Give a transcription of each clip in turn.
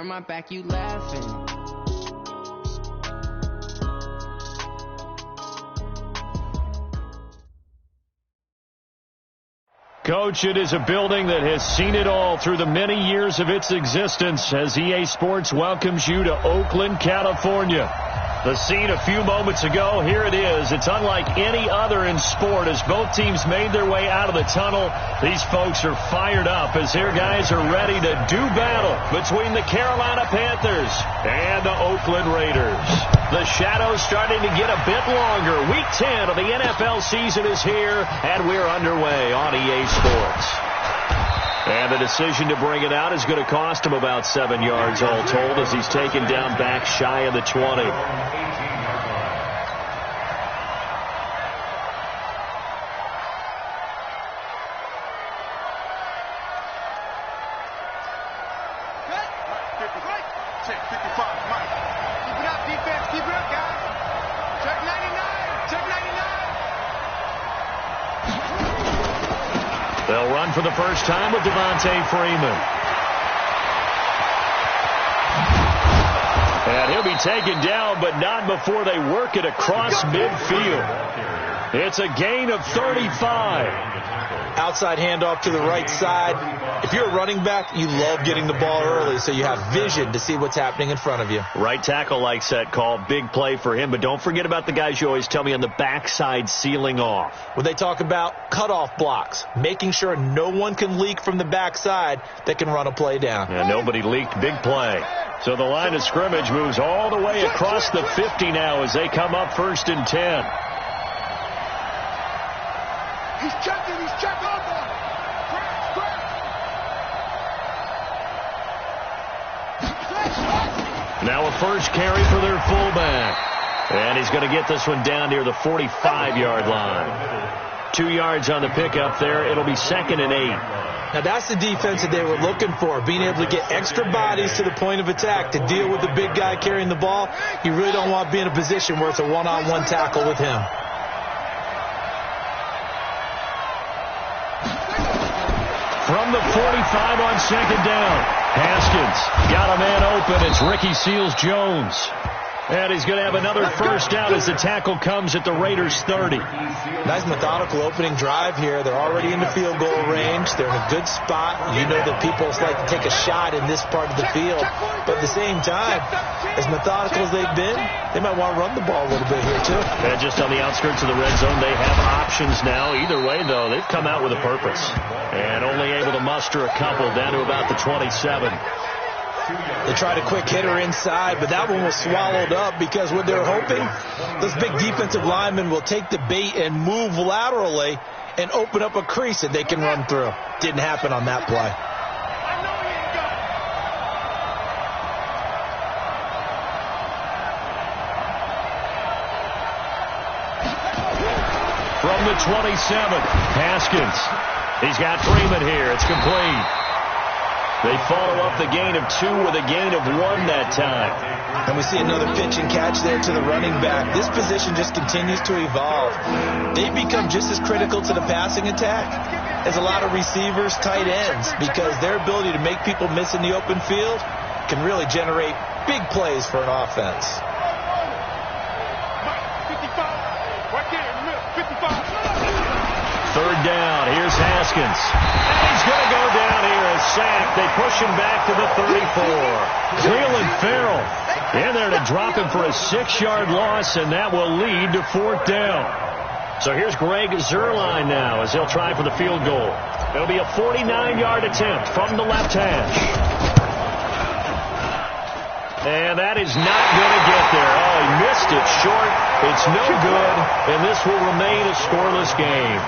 my back, you laughing. Coach, it is a building that has seen it all through the many years of its existence as EA Sports welcomes you to Oakland, California. The scene a few moments ago, here it is. It's unlike any other in sport as both teams made their way out of the tunnel. These folks are fired up as their guys are ready to do battle between the Carolina Panthers and the Oakland Raiders. The shadow's starting to get a bit longer. Week 10 of the NFL season is here, and we're underway on EA Sports. And the decision to bring it out is going to cost him about 7 yards all told as he's taken down back shy of the 20. They'll run for the first time with Devontae Freeman. And he'll be taken down, but not before they work it across midfield. It's a gain of 35. Outside handoff to the right side. If you're a running back, you love getting the ball early so you have vision to see what's happening in front of you. Right tackle likes that call. Big play for him. But don't forget about the guys you always tell me on the backside sealing off. When they talk about cutoff blocks, making sure no one can leak from the backside that can run a play down. Yeah, nobody leaked. Big play. So the line of scrimmage moves all the way across the 50 now as they come up 1st and 10. He's checking. Now a first carry for their fullback. And he's going to get this one down near the 45-yard line. 2 yards on the pickup there. It'll be 2nd and 8. Now that's the defense that they were looking for, being able to get extra bodies to the point of attack to deal with the big guy carrying the ball. You really don't want to be in a position where it's a one-on-one tackle with him. From the 45 on 2nd down. Haskins got a man open. It's Ricky Seals-Jones. And he's going to have another first down as the tackle comes at the Raiders' 30. Nice methodical opening drive here. They're already in the field goal range. They're in a good spot. You know that people like to take a shot in this part of the field. But at the same time, as methodical as they've been, they might want to run the ball a little bit here, too. And just on the outskirts of the red zone, they have options now. Either way, though, they've come out with a purpose. And only able to muster a couple down to about the 27. They tried a quick hitter inside, but that one was swallowed up because what they're hoping, those big defensive linemen will take the bait and move laterally and open up a crease that they can run through. Didn't happen on that play. From the 27, Haskins. He's got Freeman here. It's complete. They follow up the gain of 2 with a gain of 1 that time. And we see another pitch and catch there to the running back. This position just continues to evolve. They become just as critical to the passing attack as a lot of receivers, tight ends, because their ability to make people miss in the open field can really generate big plays for an offense. 3rd down. Here's Haskins. And he's going to go down here. A sack. They push him back to the 34. Cleveland Farrell in there to drop him for a 6-yard loss, and that will lead to 4th down. So here's Greg Zuerlein now as he'll try for the field goal. It'll be a 49-yard attempt from the left hash. And that is not going to get there. Oh, he missed it short. It's no good, and this will remain a scoreless game.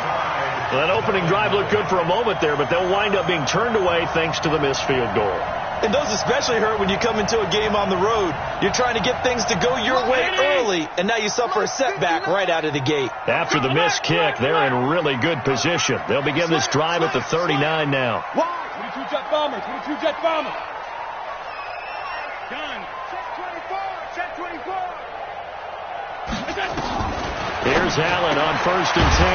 Well, that opening drive looked good for a moment there, but they'll wind up being turned away thanks to the missed field goal. And those especially hurt when you come into a game on the road. You're trying to get things to go your way early, and now you suffer a setback right out of the gate. After the missed kick, they're in really good position. They'll begin this drive at the 39 now. 22 Jet Bomber, 22 Jet Bomber. Done. Check 24. Here's Allen on 1st and 10.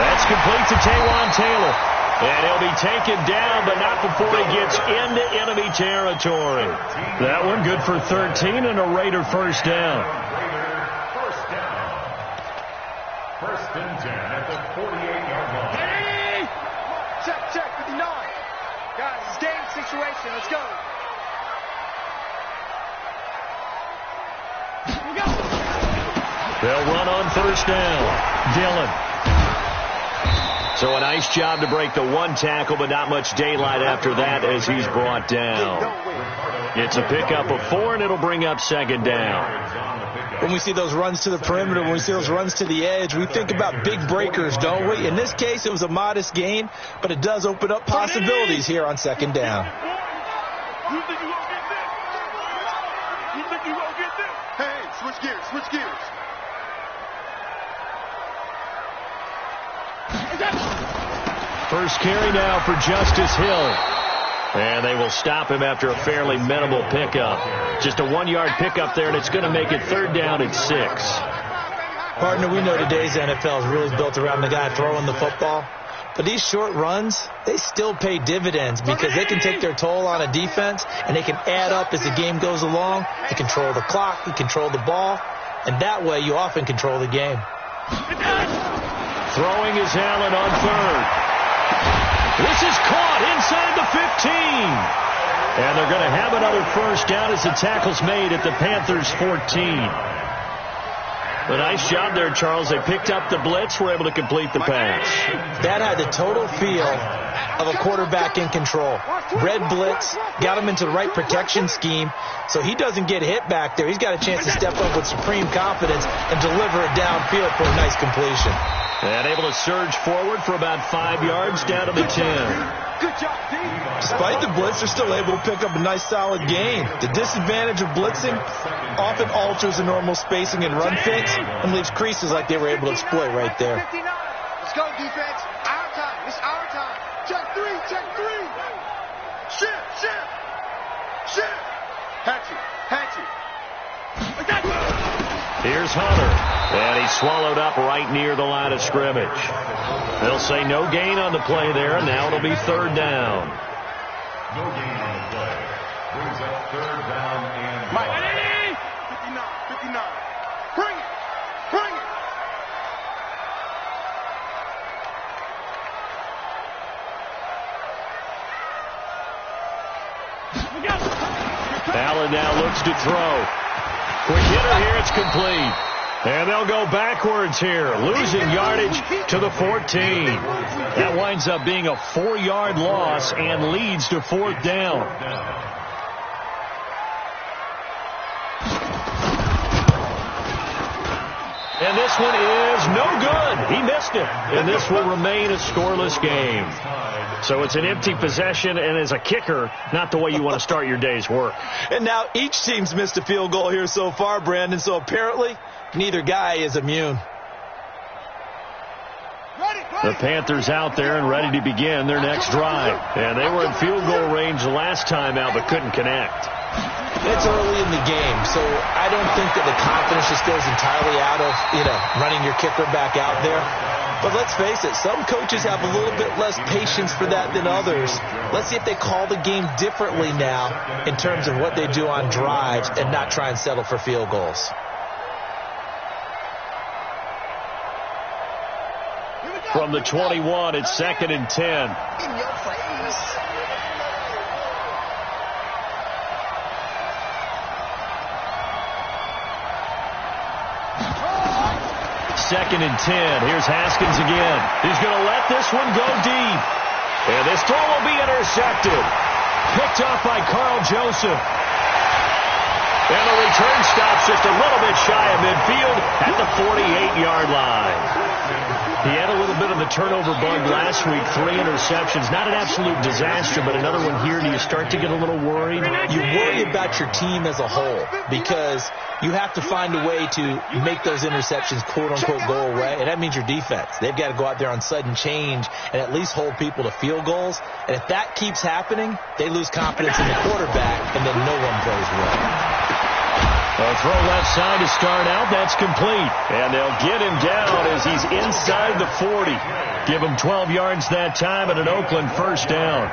That's complete to Taywan Taylor. And he'll be taken down, but not before he gets into enemy territory. That one good for 13 and a Raider first down. First and 10 at the 48-yard line. Hey! Check, 59. Guys, it's game situation. Let's go. They'll run on first down. Dillon. So a nice job to break the one tackle, but not much daylight after that as he's brought down. It's a pickup of 4, and it'll bring up second down. When we see those runs to the perimeter, when we see those runs to the edge, we think about big breakers, don't we? In this case, it was a modest gain, but it does open up possibilities here on second down. You think you won't get this? You think you won't get this? Hey, switch gears, switch gears. First carry now for Justice Hill. And they will stop him after a fairly minimal pickup. Just a 1-yard pickup there, and it's going to make it third down at 6. Partner, we know today's NFL is really built around the guy throwing the football. But these short runs, they still pay dividends because they can take their toll on a defense, and they can add up as the game goes along. You control the clock, you control the ball, and that way you often control the game. Throwing is Allen on third. This is caught inside the 15. And they're going to have another first down as the tackle's made at the Panthers' 14. A nice job there, Charles. They picked up the blitz, were able to complete the pass. That had the total feel of a quarterback in control. Red blitz, got him into the right protection scheme, so he doesn't get hit back there. He's got a chance to step up with supreme confidence and deliver it downfield for a nice completion. And able to surge forward for about 5 yards down to the 10. Good job, D. Despite the blitz, they're still able to pick up a nice solid gain. The disadvantage of blitzing often alters the normal spacing and run fits and leaves creases like they were able to exploit right there. 59. Let's go, defense. Our time. It's our time. Check 3. Shift. Hatchet. Here's Hunter. And he's swallowed up right near the line of scrimmage. They'll say no gain on the play there, and now it'll be third down. No gain on the play. Brings up third down and 59. Bring it. Allen now looks to throw. Quick hitter here, it's complete. And they'll go backwards here, losing yardage to the 14. That winds up being a 4-yard loss and leads to fourth down. And this one is no good. He missed it. And this will remain a scoreless game. So it's an empty possession, and as a kicker, not the way you want to start your day's work. And now each team's missed a field goal here so far, Brandon, so apparently neither guy is immune. The Panthers out there and ready to begin their next drive. And they were in field goal range the last time out, but couldn't connect. It's early in the game, so I don't think that the confidence just goes entirely out of, running your kicker back out there. But let's face it, some coaches have a little bit less patience for that than others. Let's see if they call the game differently now in terms of what they do on drives and not try and settle for field goals. From the 21, it's 2nd and 10. In your face. Second and 10. Here's Haskins again. He's going to let this one go deep. And this throw will be intercepted. Picked off by Carl Joseph. And the return stops just a little bit shy of midfield at the 48-yard line. He had a little bit of the turnover bug last week, 3 interceptions. Not an absolute disaster, but another one here. Do you start to get a little worried? You worry about your team as a whole because you have to find a way to make those interceptions, quote-unquote, go away, and that means your defense. They've got to go out there on sudden change and at least hold people to field goals. And if that keeps happening, they lose confidence in the quarterback, and then no one plays well. A throw left side to start out. That's complete. And they'll get him down as he's inside the 40. Give him 12 yards that time and an Oakland first down.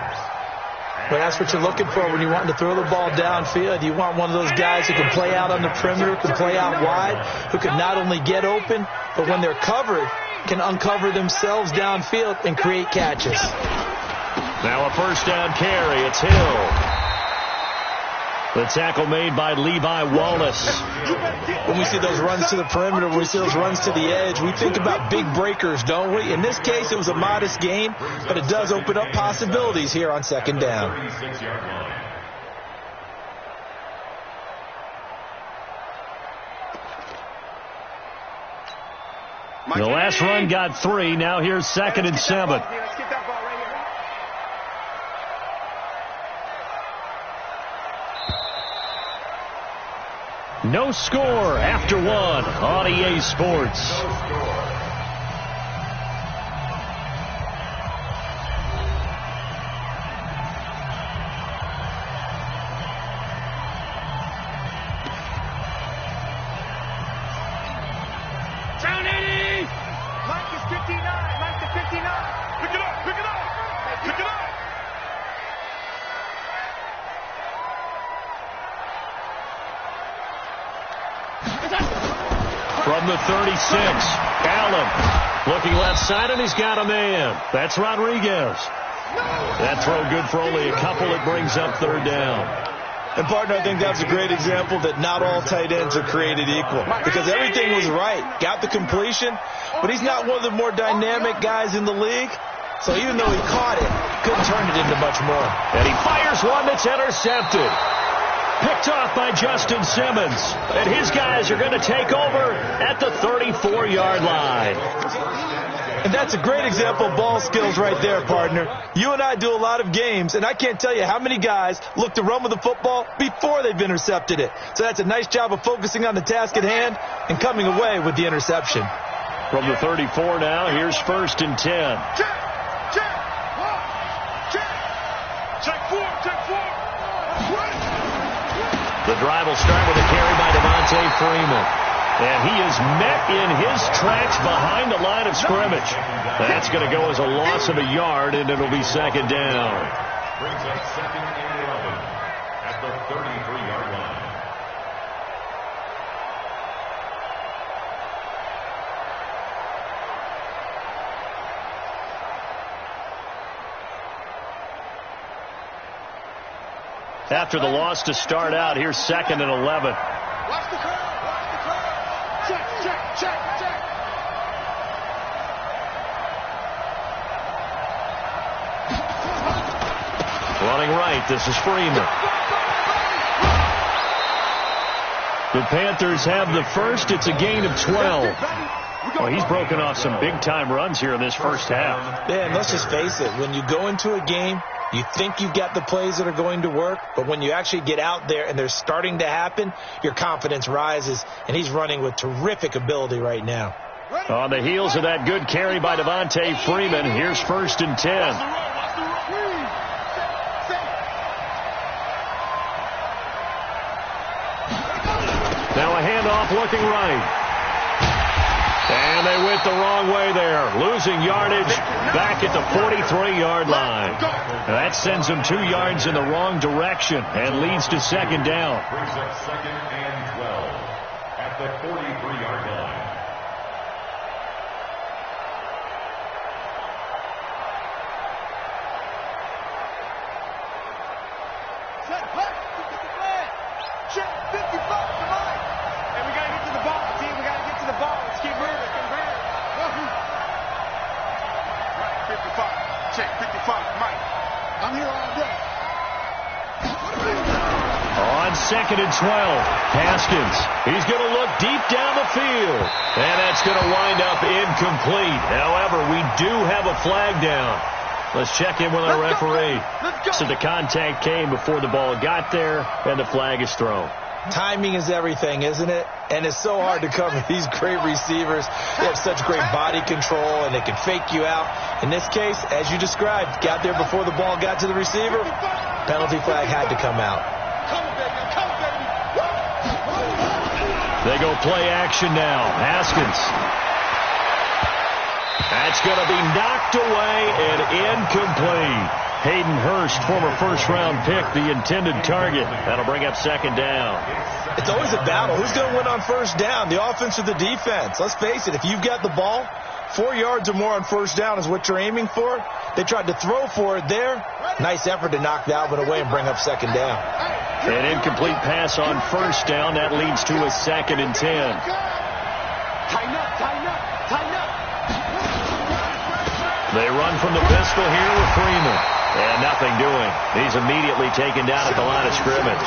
Well, that's what you're looking for when you want to throw the ball downfield. You want one of those guys who can play out on the perimeter, can play out wide, who can not only get open, but when they're covered, can uncover themselves downfield and create catches. Now a first down carry. It's Hill. The tackle made by Levi Wallace. When we see those runs to the perimeter, when we see those runs to the edge, we think about big breakers, don't we? In this case, it was a modest gain, but it does open up possibilities here on second down. The last run got 3. Now here's 2nd and 7. No score after 1 on EA Sports. From the 36, Allen looking left side, and he's got a man. That's Rodriguez. That throw good for only a couple. It brings up 3rd down. And, partner, I think that's a great example that not all tight ends are created equal, because everything was right. Got the completion, but he's not one of the more dynamic guys in the league. So even though he caught it, couldn't turn it into much more. And he fires one that's intercepted. Picked off by Justin Simmons. And his guys are going to take over at the 34-yard line. And that's a great example of ball skills right there, partner. You and I do a lot of games, and I can't tell you how many guys look to run with the football before they've intercepted it. So that's a nice job of focusing on the task at hand and coming away with the interception. From the 34 now, here's 1st and 10. The drive will start with a carry by Devontae Freeman. And he is met in his tracks behind the line of scrimmage. That's going to go as a loss of a yard, and it'll be 2nd down. Brings up 2nd and 11 at the 33-yard line. After the loss to start out, here's 2nd and 11. Watch the curve. Watch the curve. Check. Running right, this is Freeman. The Panthers have the first. It's a gain of 12. Well, he's broken off some big-time runs here in this first half. Yeah, and let's just face it. When you go into a game, you think you've got the plays that are going to work, but when you actually get out there and they're starting to happen, your confidence rises, and he's running with terrific ability right now. On the heels of that good carry by Devontae Freeman, here's 1st and 10. Now a handoff looking right. And they went the wrong way there, losing yardage back at the 43-yard line. That sends them 2 yards in the wrong direction and leads to 2nd down. Brings up 2nd and 12 at the 43-yard line. Check 55 to Mike. And we got to get to the ball, team. We got to get to the ball. Let's keep moving. Right, 55. Check 55, Mike. I'm here all day. On 2nd and 12, Haskins. He's going to look deep down the field. And that's going to wind up incomplete. However, we do have a flag down. Let's check in with our referee. So the contact came before the ball got there, and the flag is thrown. Timing is everything, isn't it? And it's so hard to cover these great receivers. They have such great body control, and they can fake you out. In this case, as you described, got there before the ball got to the receiver. Penalty flag had to come out. Come on, baby. Come on, baby. They go play action now. Haskins. That's going to be knocked away and incomplete. Hayden Hurst, former first-round pick, the intended target. That'll bring up second down. It's always a battle. Who's going to win on first down, the offense or the defense? Let's face it, if you've got the ball, 4 yards or more on first down is what you're aiming for. They tried to throw for it there. Nice effort to knock that one away and bring up second down. An incomplete pass on first down. That leads to a 2nd and 10. Tighten up, tighten up, tighten up. They run from the pistol here with Freeman. And nothing doing. He's immediately taken down at the line of scrimmage.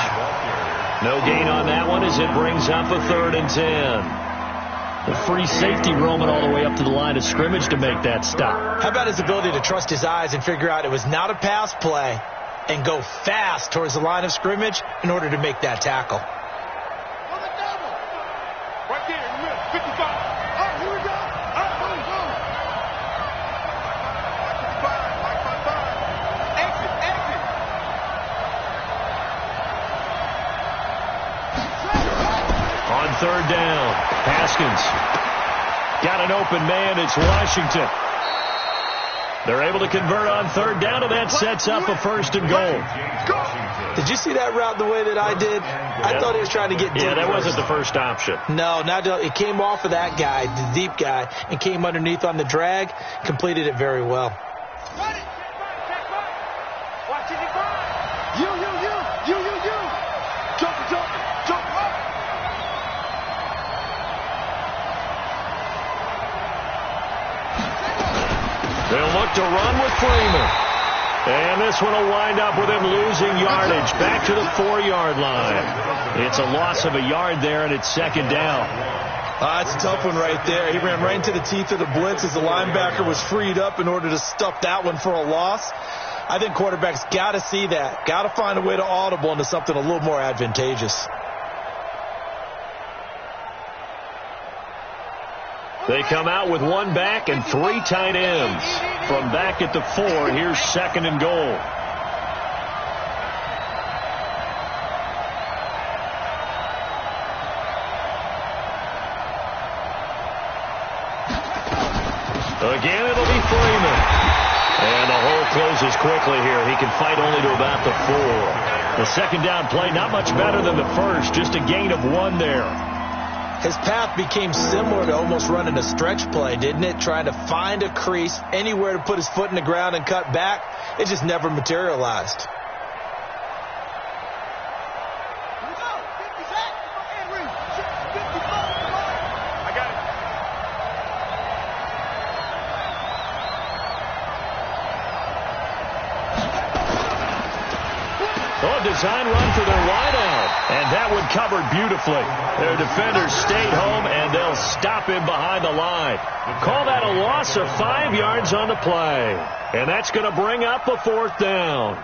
No gain on that one as it brings up a 3rd and 10. The free safety roaming all the way up to the line of scrimmage to make that stop. How about his ability to trust his eyes and figure out it was not a pass play and go fast towards the line of scrimmage in order to make that tackle. Right there in the middle, 55. All right, here we go. All right, boom, boom. Like 55. Exit, exit. On 3rd down, Haskins. Got an open man. It's Washington. They're able to convert on 3rd down, and that sets up a 1st and goal. Did you see that route the way that I did? I thought he was trying to get deep. Yeah, that wasn't the first option. No, it came off of that guy, the deep guy, and came underneath on the drag. Completed it very well. Watch it, you. Jump. They'll look to run with Freeman. And this one will wind up with him losing yardage back to the 4-yard line. It's a loss of a yard there, and it's 2nd down. It's a tough one right there. He ran right into the teeth of the blitz as the linebacker was freed up in order to stuff that one for a loss. I think quarterbacks got to see that. Got to find a way to audible into something a little more advantageous. They come out with 1 back and 3 tight ends. From back at the 4, here's 2nd and goal. Again, it'll be Freeman. And the hole closes quickly here. He can fight only to about the 4. The 2nd down play, not much better than the first. Just a gain of 1 there. His path became similar to almost running a stretch play, didn't it? Trying to find a crease, anywhere to put his foot in the ground and cut back. It just never materialized. Design run for their wideout, and that one covered beautifully. Their defenders stayed home, and they'll stop him behind the line. Call that a loss of 5 yards on the play, and that's going to bring up a 4th down.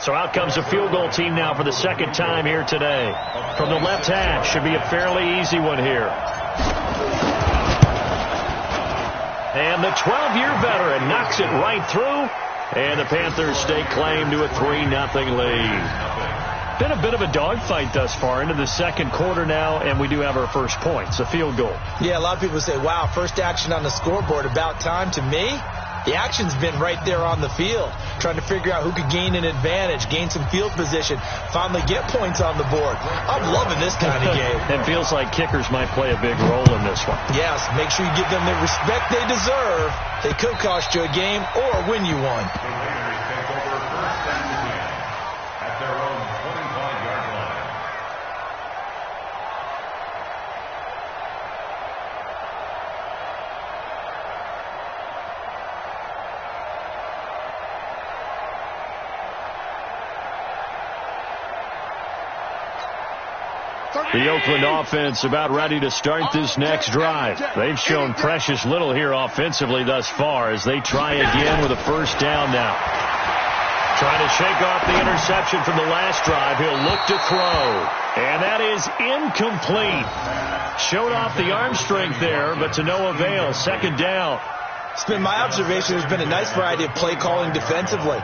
So out comes a field goal team now for the 2nd time here today. From the left hash, should be a fairly easy one here. And the 12-year veteran knocks it right through. And the Panthers stake claim to a 3-0 lead. Been a bit of a dogfight thus far into the 2nd quarter now, and we do have our first points, a field goal. Yeah, a lot of people say, wow, first action on the scoreboard, about time. To me, the action's been right there on the field, trying to figure out who could gain an advantage, gain some field position, finally get points on the board. I'm loving this kind of game. It feels like kickers might play a big role in this one. Yes, make sure you give them the respect they deserve. They could cost you a game or win you one. The Oakland offense about ready to start this next drive. They've shown precious little here offensively thus far as they try again with a 1st down now. Trying to shake off the interception from the last drive. He'll look to throw. And that is incomplete. Showed off the arm strength there, but to no avail. Second down. It's been my observation. There's been a nice variety of play calling defensively.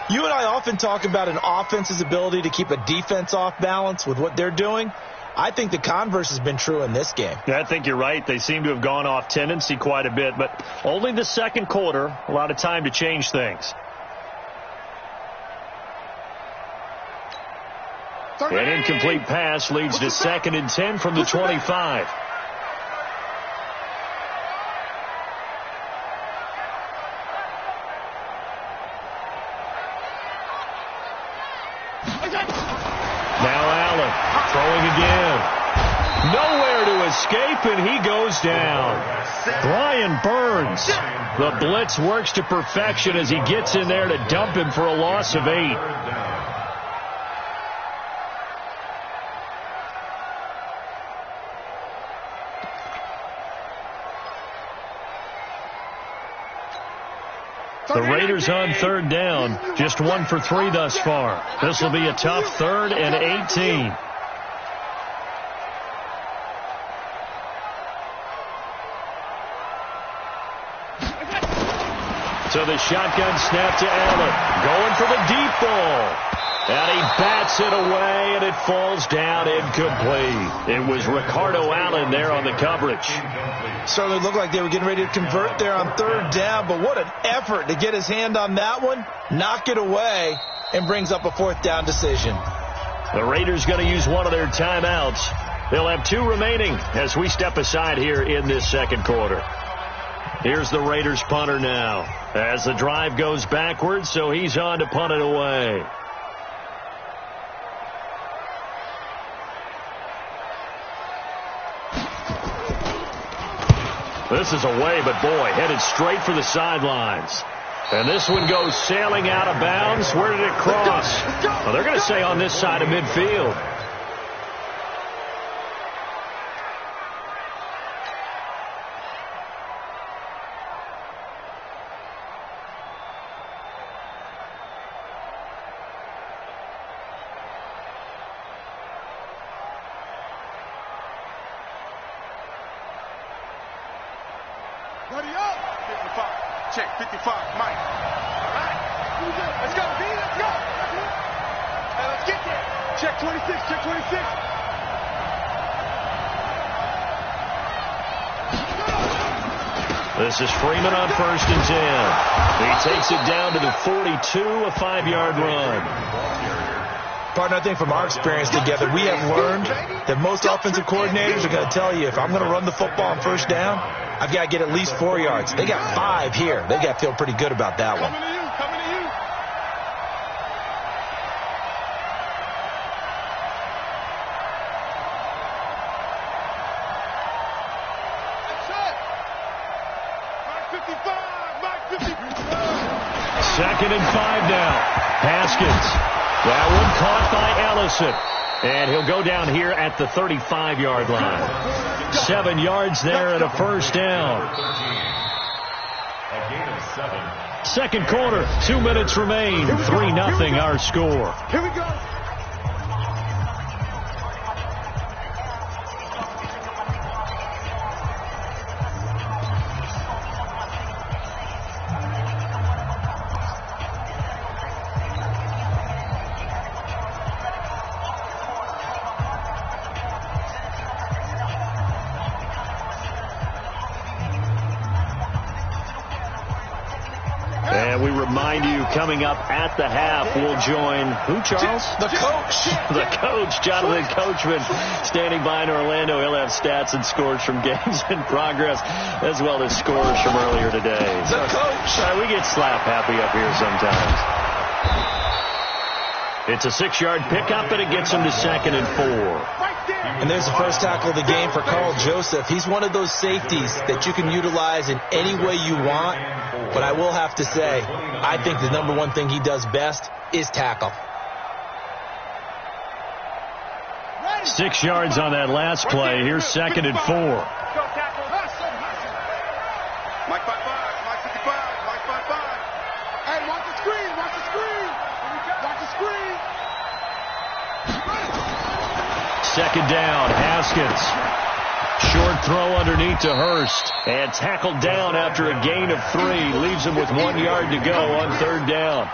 You and I often talk about an offense's ability to keep a defense off balance with what they're doing. I think the converse has been true in this game. Yeah, I think you're right. They seem to have gone off tendency quite a bit, but only the second quarter. A lot of time to change things. An incomplete pass leads to 2nd and 10 from the 25. Now Allen throwing again. Nowhere to escape, and he goes down. Brian Burns. The blitz works to perfection as he gets in there to dump him for a loss of 8. The Raiders on 3rd down, just 1 for 3 thus far. This will be a tough 3rd and 18. So the shotgun snap to Allen, going for the deep ball. And he bats it away, and it falls down incomplete. It was Ricardo Allen there on the coverage. Certainly looked like they were getting ready to convert there on 3rd down, but what an effort to get his hand on that one, knock it away, and brings up a 4th down decision. The Raiders going to use one of their timeouts. They'll have 2 remaining as we step aside here in this second quarter. Here's the Raiders punter now as the drive goes backwards, so he's on to punt it away. This is away, but boy, headed straight for the sidelines. And this one goes sailing out of bounds. Where did it cross? Well, they're going to say on this side of midfield. Ready up. 55. Check. 55. Mike. All right. Let's go, B. Let's go. Hey, let's get there. Check 26. Check 26. This is Freeman on 1st and 10. He takes it down to the 42, a 5-yard run. Partner, I think from our experience together, we have learned that most offensive coordinators are going to tell you, if I'm going to run the football on 1st down, I've got to get at least 4 yards. They got 5 here. They got to feel pretty good about that one. Coming to you. That's it. Mike 55. Mike 55. 2nd and 5 now. Haskins. That one caught by Ellison. And he'll go down here at the 35-yard line. 7 yards there and a 1st down. A gain of 7. Second quarter, 2 minutes remain. 3-0 our score. Here we go. And we remind you, coming up at the half, we'll join who, Charles? The coach. The coach, Jonathan Coachman, standing by in Orlando. He'll have stats and scores from games in progress, as well as scores from earlier today. The coach. We get slap happy up here sometimes. It's a 6-yard pickup, and it gets him to 2nd and 4. And there's the first tackle of the game for Carl Joseph. He's one of those safeties that you can utilize in any way you want. But I will have to say, I think the number one thing he does best is tackle. 6 yards on that last play. Here's 2nd and 4. Mike 55. Mike 55. Mike 55. Hey, watch the screen. Watch the screen. second down. Haskins. Short throw underneath to Hurst. And tackled down after a gain of 3. Leaves him with 1 yard to go on third down.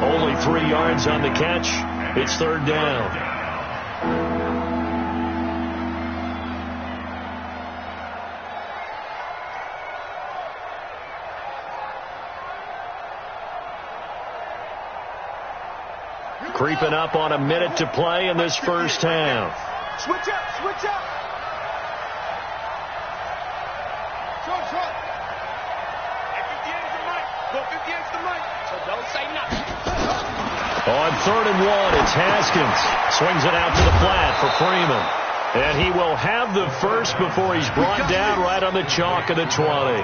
Only 3 yards on the catch. It's third down. Creeping up on a minute to play in this first half. Switch up, switch up. Short. At 58 is the mic. Go 58 is the mic. So don't say nothing. On 3rd and 1, it's Haskins. Swings it out to the flat for Freeman. And he will have the first before he's brought down right on the chalk of the 20.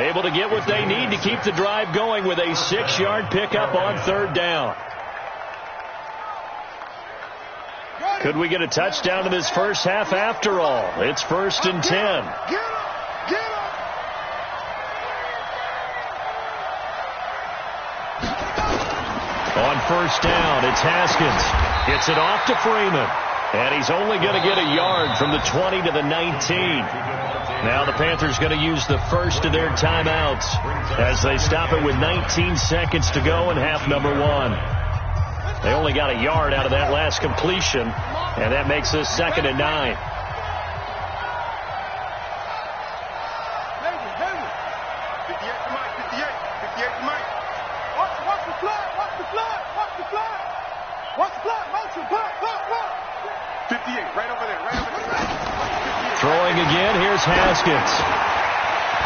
Able to get what they need to keep the drive going with a 6-yard pickup on third down. Could we get a touchdown in this first half after all? It's 1st and 10. Get him! On first down, it's Haskins. Gets it off to Freeman. And he's only going to get a yard from the 20 to the 19. Now the Panthers going to use the first of their timeouts as they stop it with 19 seconds to go in half number 1. They only got a yard out of that last completion, and that makes this 2nd and 9. 58 the mic, 58 the mic. Watch the flag, motion, block. 58, right over there. Throwing again, here's Haskins.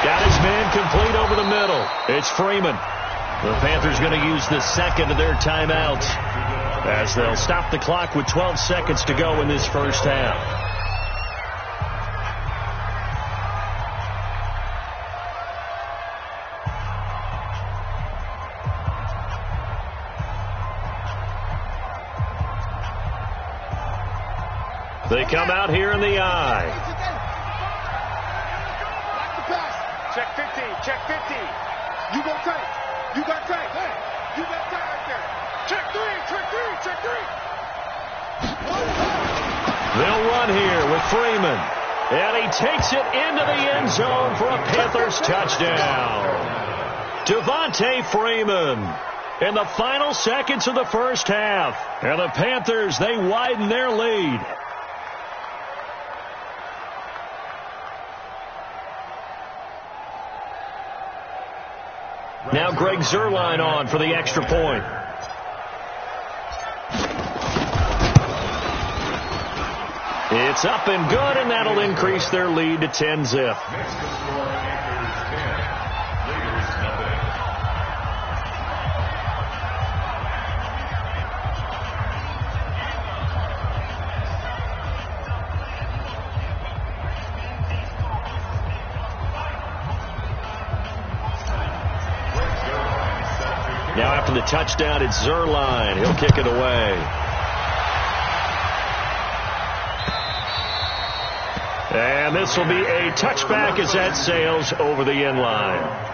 Got his man complete over the middle. It's Freeman. The Panthers going to use the second of their timeouts as they'll stop the clock with 12 seconds to go in this first half. They come out here in the eye. Check 15. You go tight. You got tight. Hey, you got tight right there. Check 3. They'll run here with Freeman. And he takes it into the end zone for a Panthers touchdown. Devontae Freeman in the final seconds of the first half. And the Panthers, they widen their lead. Now Greg Zuerlein on for the extra point. It's up and good, and that'll increase their lead to 10-zip. Now after the touchdown, it's Zuerlein. He'll kick it away. And this will be a touchback as that sails over the end line.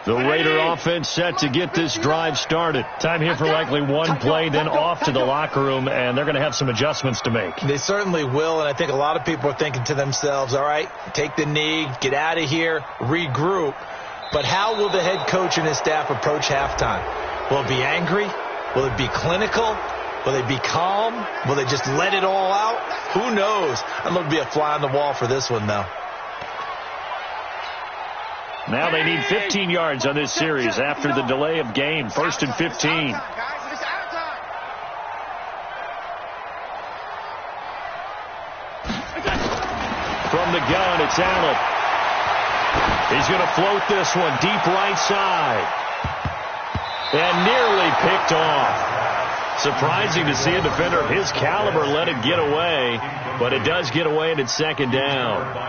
The Raider offense set to get this drive started. Time here for likely one play, then off to the locker room, and they're going to have some adjustments to make. They certainly will, and I think a lot of people are thinking to themselves, all right, take the knee, get out of here, regroup. But how will the head coach and his staff approach halftime? Will it be angry? Will it be clinical? Will they be calm? Will they just let it all out? Who knows? I'm going to be a fly on the wall for this one, though. Now they need 15 yards on this series after the delay of game. 1st and 15. From the gun, it's Allen. He's going to float this one deep right side. And nearly picked off. Surprising to see a defender of his caliber let it get away, but it does get away and it's second down.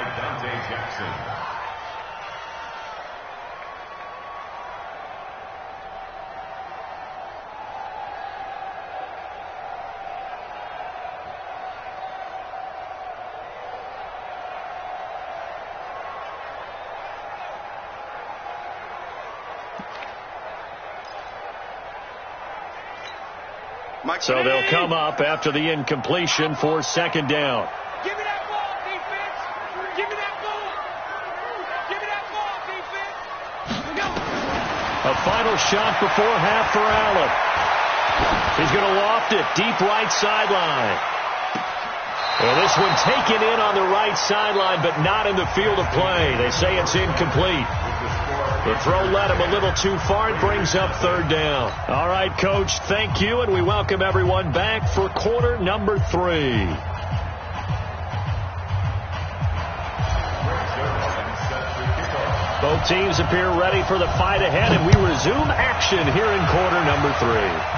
So they'll come up after the incompletion for second down. Give me that ball, defense. Give me that ball. Give me that ball, defense. Go. A final shot before half for Allen. He's going to loft it deep right sideline. Well, this one taken in on the right sideline, but not in the field of play. They say it's incomplete. The throw led him a little too far. It brings up third down. All right, Coach, thank you, and we welcome everyone back for quarter number 3. Both teams appear ready for the fight ahead, and we resume action here in quarter number 3.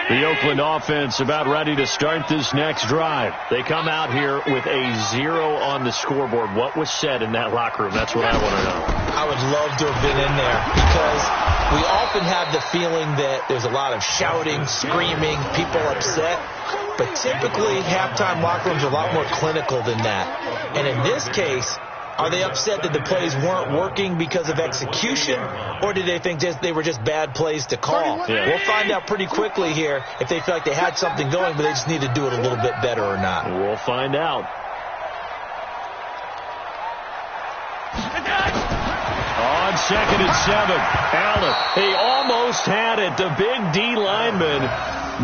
The Oakland offense about ready to start this next drive. They come out here with a 0 on the scoreboard. What was said in that locker room? That's what I want to know. I would love to have been in there because we often have the feeling that there's a lot of shouting, screaming, people upset. But typically, halftime locker rooms are a lot more clinical than that. And in this case, are they upset that the plays weren't working because of execution, or did they think they were just bad plays to call? Yeah. We'll find out pretty quickly here if they feel like they had something going, but they just need to do it a little bit better or not. We'll find out. On second and 7, Allen. He almost had it. The big D lineman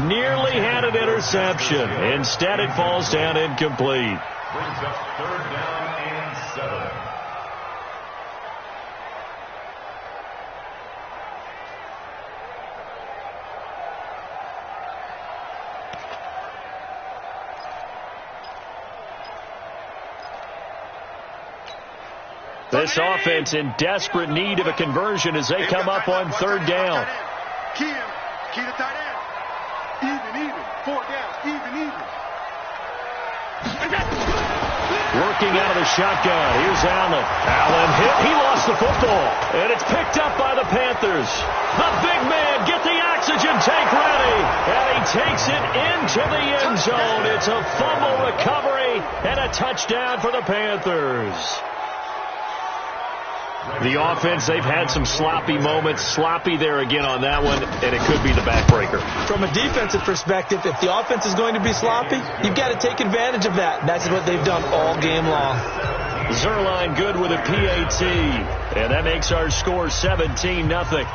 nearly had an interception. Instead, it falls down incomplete. Brings up third down and 7. This offense in desperate need of a conversion as they come up on third down. Key to tight end. Even. 4 down. Even. Working out of the shotgun. Here's Allen. Allen hit. He lost the football. And it's picked up by the Panthers. The big man, get the oxygen tank ready. And he takes it into the end zone. It's a fumble recovery and a touchdown for the Panthers. The offense, they've had some sloppy moments. Sloppy there again on that one, and it could be the backbreaker. From a defensive perspective, if the offense is going to be sloppy, you've got to take advantage of that. That's what they've done all game long. Zerline good with a PAT, and that makes our score 17-0.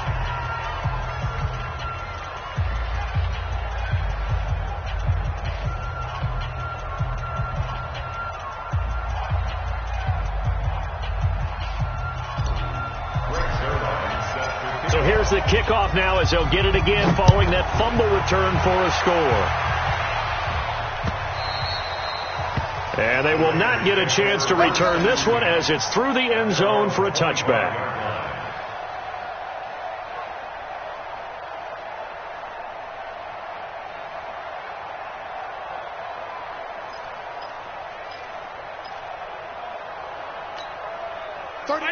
So here's the kickoff now as they'll get it again following that fumble return for a score. And they will not get a chance to return this one as it's through the end zone for a touchback.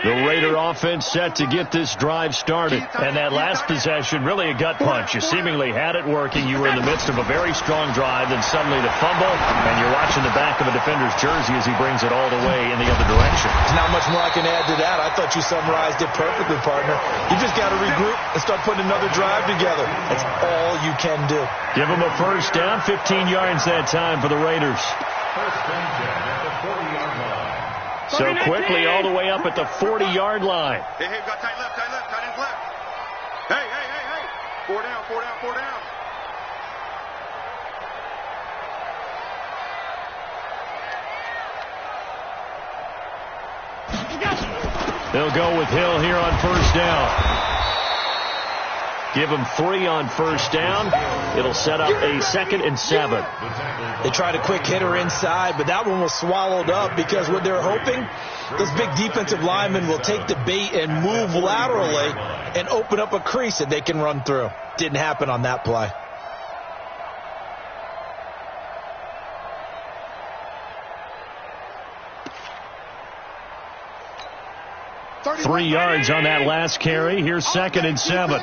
The Raider offense set to get this drive started. And that last possession, really a gut punch. You seemingly had it working. You were in the midst of a very strong drive, then suddenly the fumble, and you're watching the back of a defender's jersey as he brings it all the way in the other direction. There's not much more I can add to that. I thought you summarized it perfectly, partner. You just got to regroup and start putting another drive together. That's all you can do. Give them a first down, 15 yards that time for the Raiders. First and 10 at the 40-yard line. So quickly all the way up at the 40-yard line. Hey, we got tight left, tight ends left. Hey. 4 down. They'll go with Hill here on first down. Give him 3 on first down. It'll set up a 2nd and 7. They tried a quick hitter inside, but that one was swallowed up because what they're hoping, those big defensive linemen will take the bait and move laterally and open up a crease that they can run through. Didn't happen on that play. Three yards on that last carry. Here's 2nd and 7.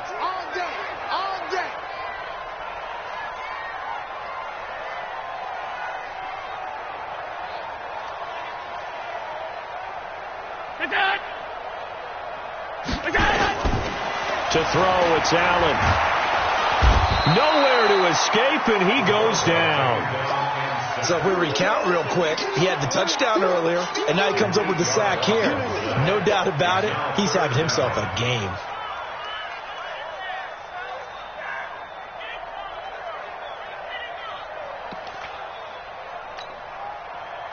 To throw, it's Allen. Nowhere to escape, and he goes down. So if we recount real quick, he had the touchdown earlier, and now he comes up with the sack here. No doubt about it, he's having himself a game.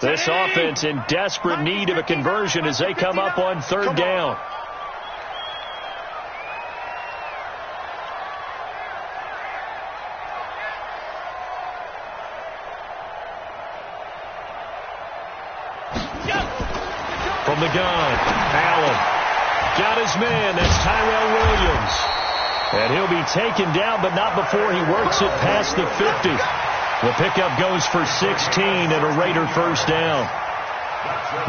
This offense in desperate need of a conversion as they come up on 3rd down. From the gun, Allen got his man. That's Tyrell Williams. And he'll be taken down, but not before he works it past the 50. The pickup goes for 16 and a Raider first down.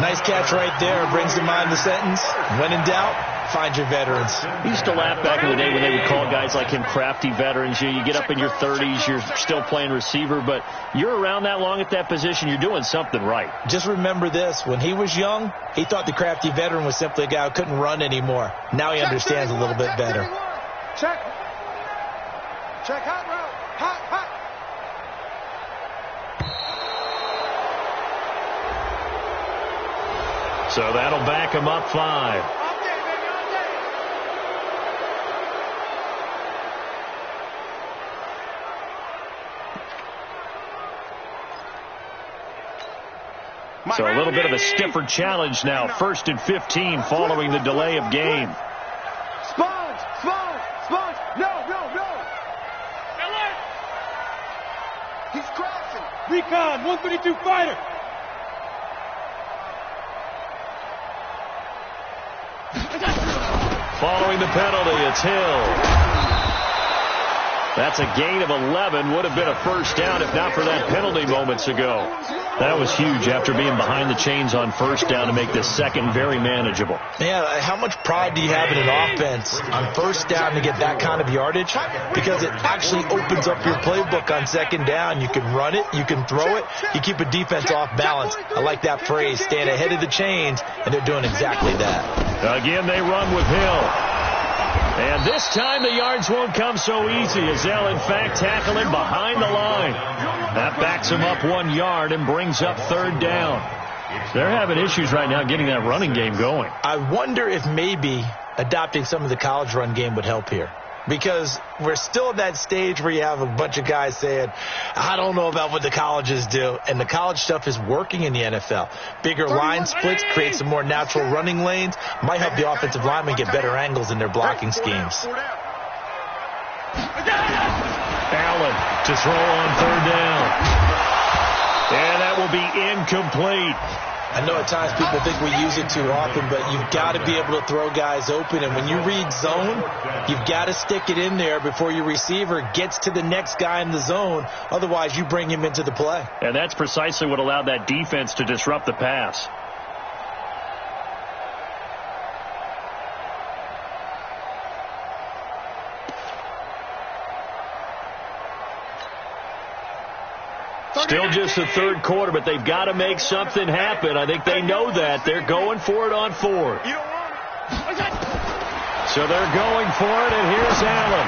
Nice catch right there. Brings to mind the sentence, when in doubt, find your veterans. I used to laugh back in the day when they would call guys like him crafty veterans. You get up in your 30s, you're still playing receiver, but you're around that long at that position, you're doing something right. Just remember this. When he was young, he thought the crafty veteran was simply a guy who couldn't run anymore. Now he understands a little bit better. Check hot route. Hot. So that'll back him up 5. So a little bit of a stiffer challenge now. 1st and 15 following the delay of game. Sponge. No. He's crashing. Recon, 132 fighter. Following the penalty, it's Hill. That's a gain of 11. Would have been a first down if not for that penalty moments ago. That was huge after being behind the chains on first down to make this 2nd very manageable. Yeah, how much pride do you have in an offense on first down to get that kind of yardage? Because it actually opens up your playbook on 2nd down. You can run it, you can throw it, you keep a defense off balance. I like that phrase, stand ahead of the chains, and they're doing exactly that. Again, they run with Hill. And this time the yards won't come so easy as they'll, in fact, tackle him behind the line. That backs him up 1 yard and brings up 3rd down. They're having issues right now getting that running game going. I wonder if maybe adopting some of the college run game would help here. Because we're still at that stage where you have a bunch of guys saying, I don't know about what the colleges do. And the college stuff is working in the NFL. Bigger line splits, create some more natural running lanes. Might help the offensive linemen get better angles in their blocking schemes. Allen to throw on 3rd down. And that will be incomplete. I know at times people think we use it too often, but you've got to be able to throw guys open. And when you read zone, you've got to stick it in there before your receiver gets to the next guy in the zone. Otherwise, you bring him into the play. And that's precisely what allowed that defense to disrupt the pass. Still just the 3rd quarter, but they've got to make something happen. I think they know that. They're going for it on 4th. So they're going for it, and here's Allen.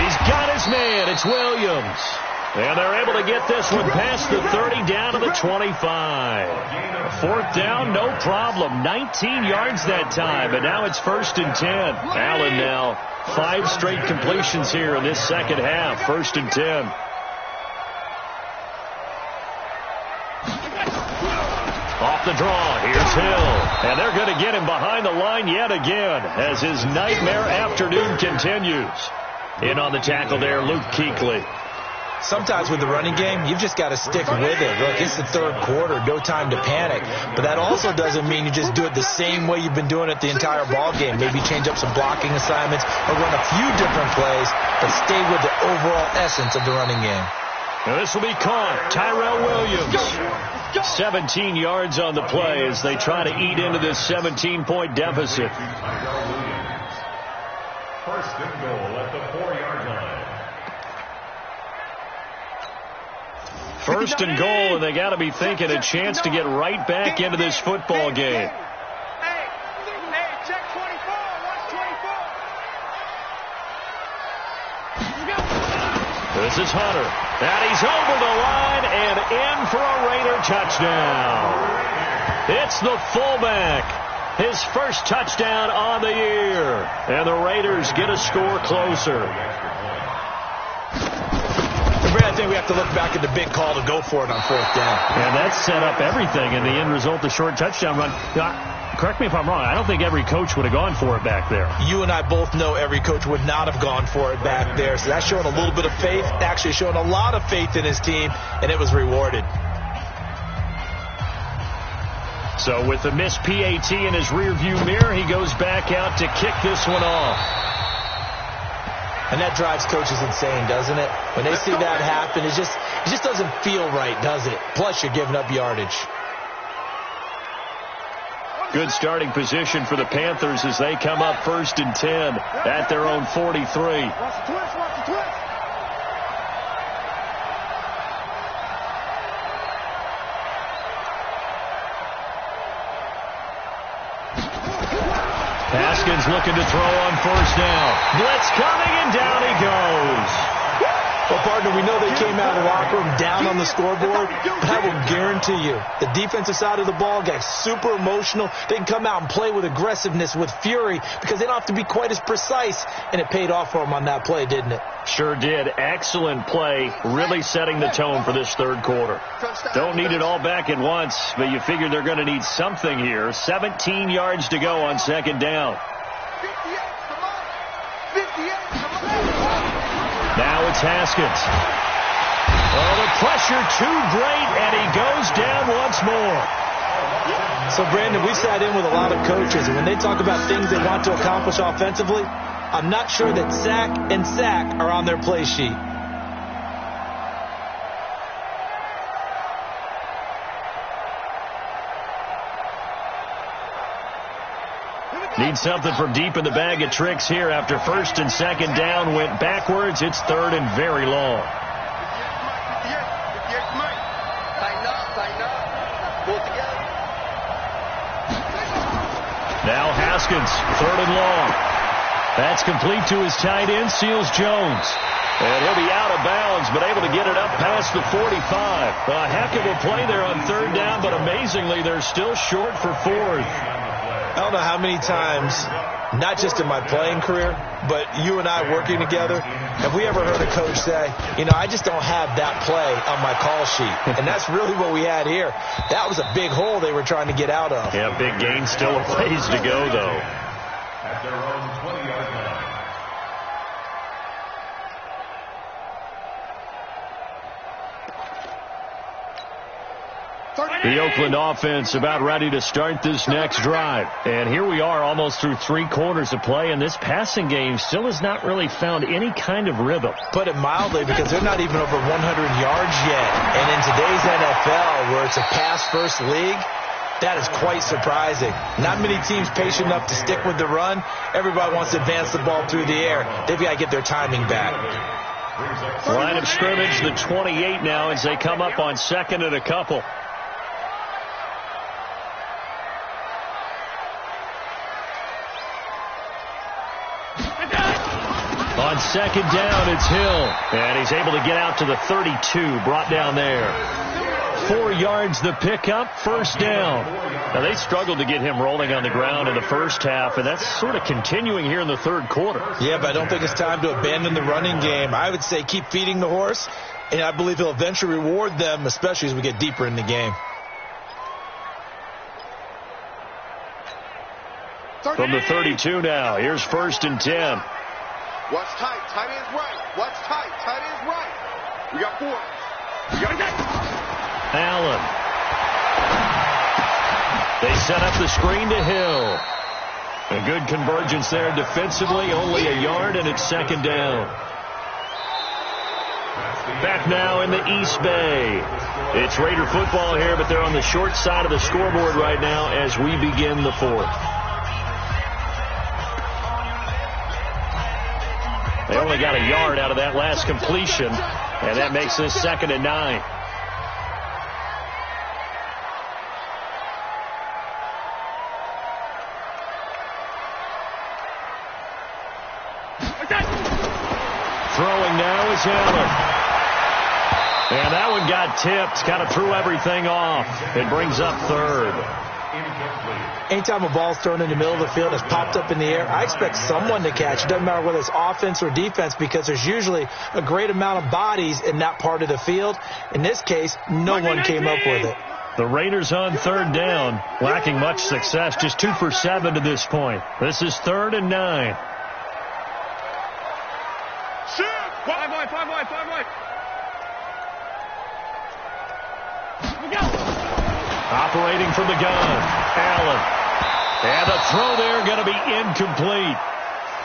He's got his man. It's Williams. And they're able to get this one past the 30 down to the 25. Fourth down, no problem. 19 yards that time, but now it's 1st and 10. Allen now 5 straight completions here in this second half. 1st and 10. Off the draw, here's Hill. And they're going to get him behind the line yet again as his nightmare afternoon continues. In on the tackle there, Luke Kuechly. Sometimes with the running game, you've just got to stick with it. Look, it's the 3rd quarter, no time to panic. But that also doesn't mean you just do it the same way you've been doing it the entire ball game. Maybe change up some blocking assignments or run a few different plays, but stay with the overall essence of the running game. Now this will be caught. Tyrell Williams. 17 yards on the play as they try to eat into this 17-point deficit. 1st and goal at the 4-yard line. 1st and goal, and they got to be thinking a chance to get right back into this football game. Hey, check 24. Watch 24. This is Hunter. And he's over the line and in for a Raider touchdown. It's the fullback. His first touchdown on the year. And the Raiders get a score closer. I think we have to look back at the big call to go for it on 4th down. And that set up everything in the end result, the short touchdown run. Correct me if I'm wrong. I don't think every coach would have gone for it back there. You and I both know every coach would not have gone for it back there. So that's showing a little bit of faith, actually showing a lot of faith in his team, and it was rewarded. So with the missed PAT in his rearview mirror, he goes back out to kick this one off. And that drives coaches insane, doesn't it? When they see that happen, it just doesn't feel right, does it? Plus, you're giving up yardage. Good starting position for the Panthers as they come up 1st and 10 at their own 43. Watch the twist, watch the twist. Haskins looking to throw on 1st down. Blitz coming, and down he goes. Well, partner, we know they came out of the locker room down on the scoreboard, but I will guarantee you the defensive side of the ball got super emotional. They can come out and play with aggressiveness, with fury, because they don't have to be quite as precise, and it paid off for them on that play, didn't it? Sure did. Excellent play, really setting the tone for this 3rd quarter. Don't need it all back at once, but you figure they're going to need something here. 17 yards to go on 2nd down. Now it's Haskins. Oh, the pressure too great, and he goes down once more. So, Brandon, we sat in with a lot of coaches, and when they talk about things they want to accomplish offensively, I'm not sure that sack and sack are on their play sheet. Need something from deep in the bag of tricks here after 1st and 2nd down went backwards. It's 3rd and very long. Now Haskins, 3rd and long. That's complete to his tight end, Seals Jones. And he'll be out of bounds, but able to get it up past the 45. A heck of a play there on 3rd down, but amazingly, they're still short for 4th. I don't know how many times, not just in my playing career, but you and I working together, have we ever heard a coach say, you know, I just don't have that play on my call sheet. And that's really what we had here. That was a big hole they were trying to get out of. Yeah, big gain, still a ways to go, though. At their own 20-yard line. The Oakland offense about ready to start this next drive. And here we are almost through 3 quarters of play, and this passing game still has not really found any kind of rhythm. Put it mildly, because they're not even over 100 yards yet. And in today's NFL, where it's a pass-first league, that is quite surprising. Not many teams patient enough to stick with the run. Everybody wants to advance the ball through the air. They've got to get their timing back. Line of scrimmage, the 28 now, as they come up on 2nd and a couple. On second down. It's Hill. And he's able to get out to the 32, brought down there. 4 yards the pickup, first down. Now, they struggled to get him rolling on the ground in the first half, and that's sort of continuing here in the third quarter. Yeah, but I don't think it's time to abandon the running game. I would say keep feeding the horse, and I believe he'll eventually reward them, especially as we get deeper in the game. From the 32 now, here's 1st and 10. Watch tight, tight end's right. Watch tight, tight end's right. We got 4. We got a Allen. They set up the screen to Hill. A good convergence there defensively, only a yard, and it's second down. Back now in the East Bay. It's Raider football here, but they're on the short side of the scoreboard right now as we begin the fourth. They only got a yard out of that last completion, and that makes this 2nd and 9. Throwing now is Allen. And that one got tipped, kind of threw everything off. It brings up 3rd. Anytime a ball's thrown in the middle of the field, it's popped up in the air, I expect someone to catch. It doesn't matter whether it's offense or defense, because there's usually a great amount of bodies in that part of the field. In this case, no one came up with it. The Raiders on 3rd down, lacking much success, just 2 for 7 to this point. This is 3rd and 9. Five wide. Operating from the gun, Allen. And the throw there going to be incomplete.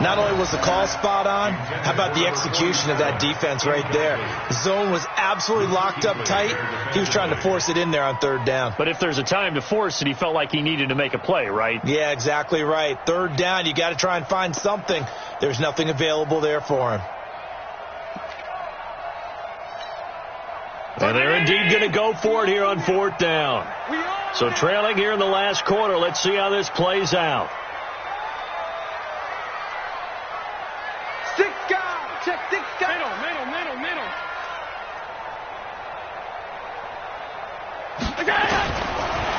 Not only was the call spot on, how about the execution of that defense right there? The zone was absolutely locked up tight. He was trying to force it in there on 3rd down. But if there's a time to force it, he felt like he needed to make a play, right? Yeah, exactly right. 3rd down, you got to try and find something. There's nothing available there for him. And they're indeed going to go for it here on 4th down. So trailing here in the last quarter. Let's see how this plays out. 6 guys. Check 6 guys. Middle.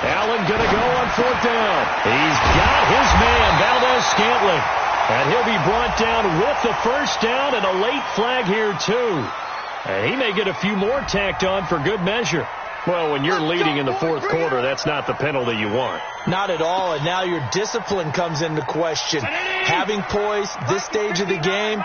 Allen going to go on 4th down. He's got his man, Valdez-Scantling. And he'll be brought down with the first down and a late flag here, too. And he may get a few more tacked on for good measure. Well, when you're leading in the 4th quarter, that's not the penalty you want. Not at all, and now your discipline comes into question. Having poise this stage of the game,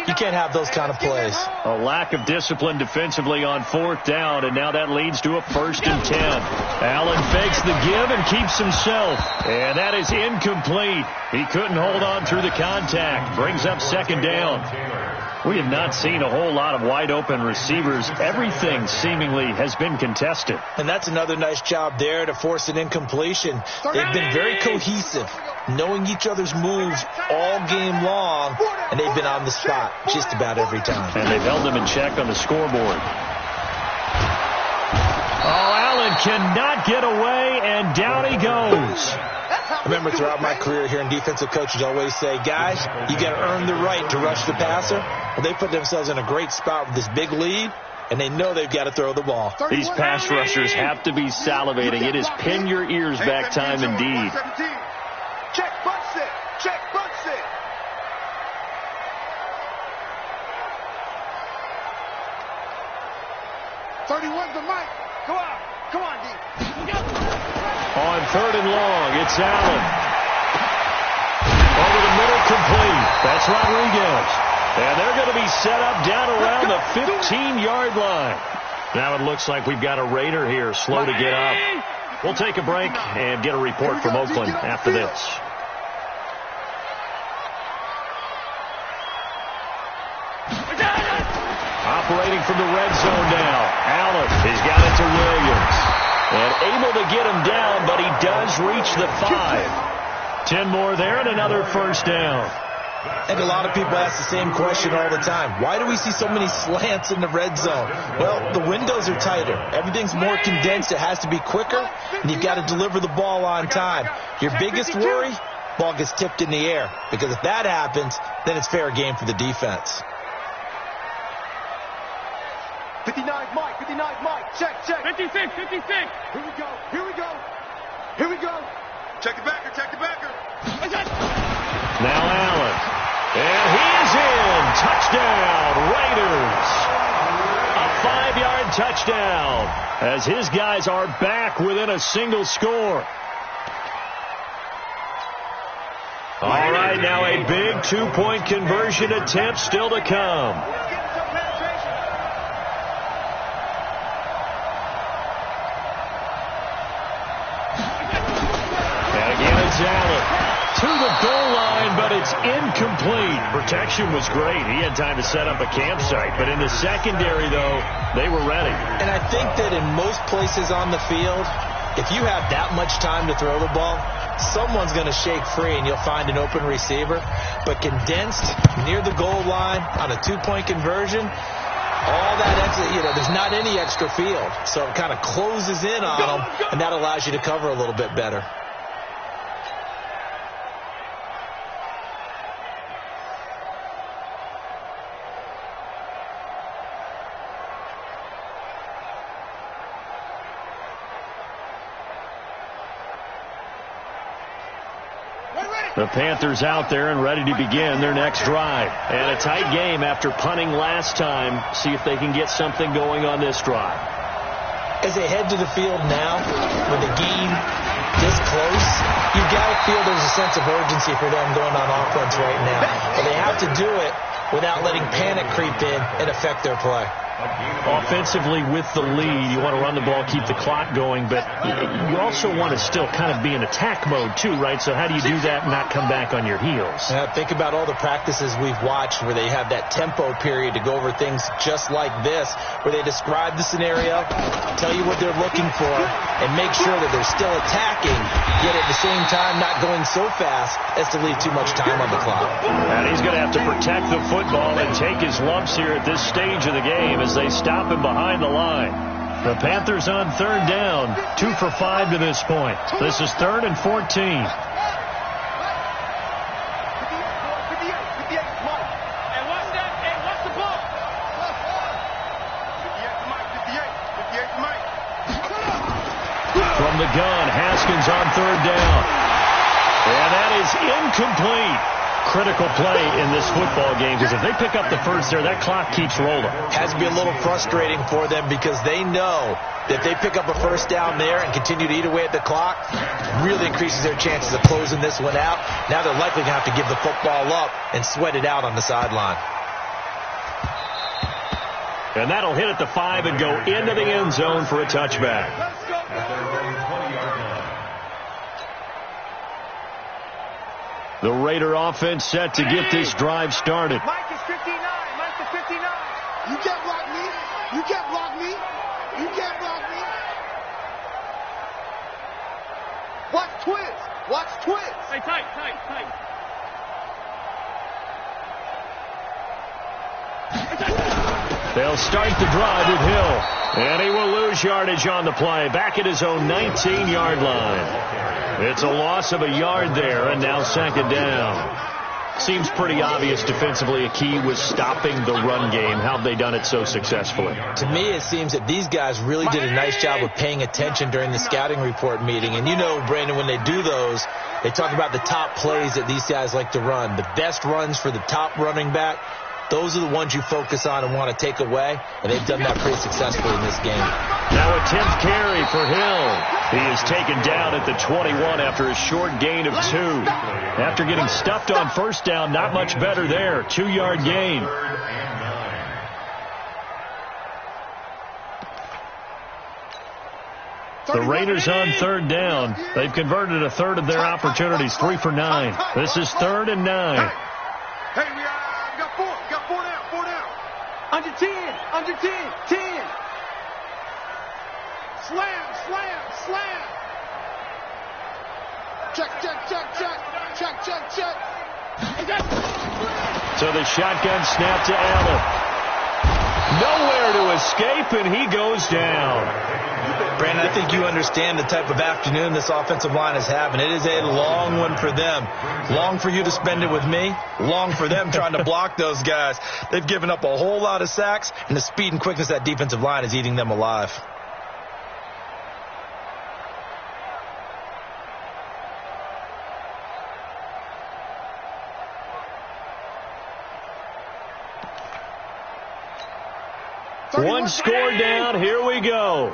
you can't have those kind of plays. A lack of discipline defensively on 4th down, and now that leads to a 1st and 10. Allen fakes the give and keeps himself. And that is incomplete. He couldn't hold on through the contact. Brings up 2nd down. We have not seen a whole lot of wide-open receivers. Everything seemingly has been contested. And that's another nice job there to force an incompletion. They've been very cohesive, knowing each other's moves all game long, and they've been on the spot just about every time. And they've held them in check on the scoreboard. Oh, Allen cannot get away, and down he goes. I remember throughout my career hearing defensive coaches always say, guys, you got to earn the right to rush the passer. Well, they put themselves in a great spot with this big lead, and they know they've got to throw the ball. These pass rushers have to be salivating. It is pin your ears back time indeed. Check, front set. Check, front set. .31's the mic. Come on, D. On 3rd and long, it's Allen. Over the middle, complete. That's Rodriguez. And they're going to be set up down around the 15-yard line. Now it looks like we've got a Raider here, slow to get up. We'll take a break and get a report from Oakland after this. Operating from the red zone now. Allen has got it to Williams. And able to get him down, but he does reach the 5. 10 more there and another first down. And a lot of people ask the same question all the time. Why do we see so many slants in the red zone? Well, the windows are tighter. Everything's more condensed. It has to be quicker, and you've got to deliver the ball on time. Your biggest worry, ball gets tipped in the air. Because if that happens, then it's fair game for the defense. 59 Mike, 59 Mike. Check. 56. Here we go. Check the backer. Now Allen. And he is in. Touchdown, Raiders. A 5-yard touchdown as his guys are back within a single score. All right, now a big 2-point conversion attempt still to come. And again it's Allen to the goal line, but it's incomplete. Protection was great. He had time to set up a campsite, but in the secondary, though, they were ready. And I think that in most places on the field, if you have that much time to throw the ball, someone's going to shake free and you'll find an open receiver. But condensed near the goal line on a 2-point conversion, all that extra, there's not any extra field. So it kind of closes in on them, and that allows you to cover a little bit better. The Panthers out there and ready to begin their next drive. And a tight game after punting last time. See if they can get something going on this drive. As they head to the field now, with the game this close, you've got to feel there's a sense of urgency for them going on offense right now. But they have to do it without letting panic creep in and affect their play. Offensively, with the lead, you want to run the ball, keep the clock going, but you also want to still kind of be in attack mode too, right? So how do you do that and not come back on your heels? Think about all the practices we've watched where they have that tempo period to go over things just like this, where they describe the scenario, tell you what they're looking for, and make sure that they're still attacking, yet at the same time not going so fast as to leave too much time on the clock. And he's going to have to protect the football and take his lumps here at this stage of the game as they stop him behind the line. The Panthers on third down, 2 for 5 to this point. This is 3rd and 14. Hey, watch that. Hey, watch the ball. 58 Mike. From the gun, Haskins on third down. And that is incomplete. Critical play in this football game, because if they pick up the first there, that clock keeps rolling. Has to be a little frustrating for them because they know that if they pick up a first down there and continue to eat away at the clock, really increases their chances of closing this one out. Now they're likely going to have to give the football up and sweat it out on the sideline. And that'll hit at the 5 and go into the end zone for a touchback. The Raider offense set to get this drive started. Mike is 59. Mike is 59. You can't block me. You can't block me. You can't block me. Watch twins. Watch twins. Hey, tight. They'll start the drive with Hill. And he will lose yardage on the play. Back at his own 19-yard line. It's a loss of a yard there, and now 2nd down. Seems pretty obvious defensively a key was stopping the run game. How have they done it so successfully? To me, it seems that these guys really did a nice job of paying attention during the scouting report meeting. And you know, Brandon, when they do those, they talk about the top plays that these guys like to run. The best runs for the top running back. Those are the ones you focus on and want to take away, and they've done that pretty successfully in this game. Now a 10th carry for Hill. He is taken down at the 21 after a short gain of 2. After getting stuffed on first down, not much better there. 2-yard gain. The Raiders on third down. They've converted a third of their opportunities, 3 for 9. This is 3rd and 9. Hey, we got 4. We got 4 down. 4 down. Under 10. 10. Slam. Check. So the shotgun snap to Allen. Nowhere to escape, and he goes down. Brandon, I think you understand the type of afternoon this offensive line is having. It is a long one for them. Long for you to spend it with me. Long for them trying to block those guys. They've given up a whole lot of sacks, and the speed and quickness of that defensive line is eating them alive. One score down. Here we go.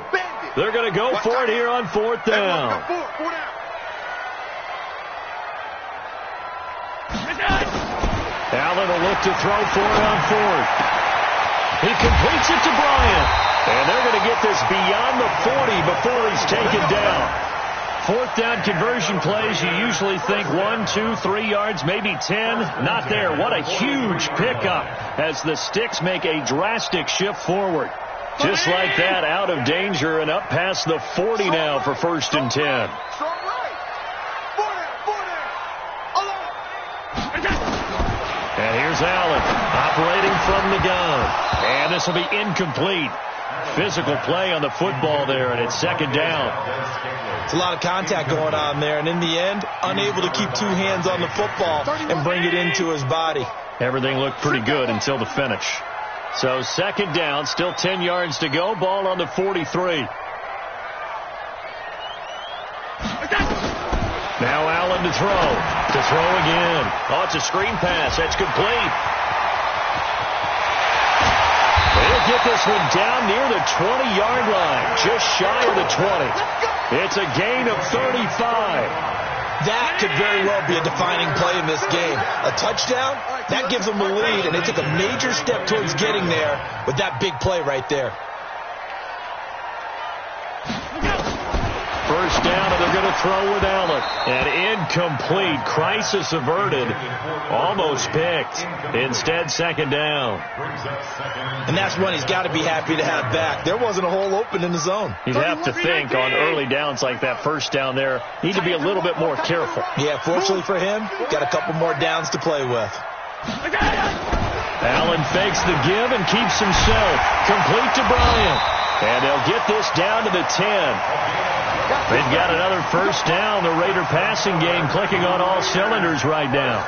They're going to go for it here on fourth down. Allen will look to throw for it on fourth. He completes it to Bryant. And they're going to get this beyond the 40 before he's taken down. Fourth down conversion plays, you usually think 1, 2, 3 yards, maybe 10. Not there. What a huge pickup as the sticks make a drastic shift forward. Just like that, out of danger and up past the 40 now for 1st and 10. And here's Allen operating from the gun. And this will be incomplete. Physical play on the football there, and it's 2nd down. It's a lot of contact going on there, and in the end, unable to keep 2 hands on the football and bring it into his body. Everything looked pretty good until the finish. So 2nd down, still 10 yards to go. Ball on the 43. Now Allen to throw. To throw again. Oh, it's a screen pass. That's complete. They'll get this one down near the 20-yard line. Just shy of the 20. It's a gain of 35. That could very well be a defining play in this game. A touchdown, that gives them the lead, and they took a major step towards getting there with that big play right there. First down, and they're going to throw with Allen. And incomplete. Crisis averted. Almost picked. Instead, 2nd down. And that's one he's got to be happy to have back. There wasn't a hole open in the zone. You'd have to think on early downs like that, first down there, need to be a little bit more careful. Yeah, fortunately for him, got a couple more downs to play with. Allen fakes the give and keeps himself. Complete to Bryant. And they'll get this down to the 10. They've got another first down. The Raider passing game clicking on all cylinders right now.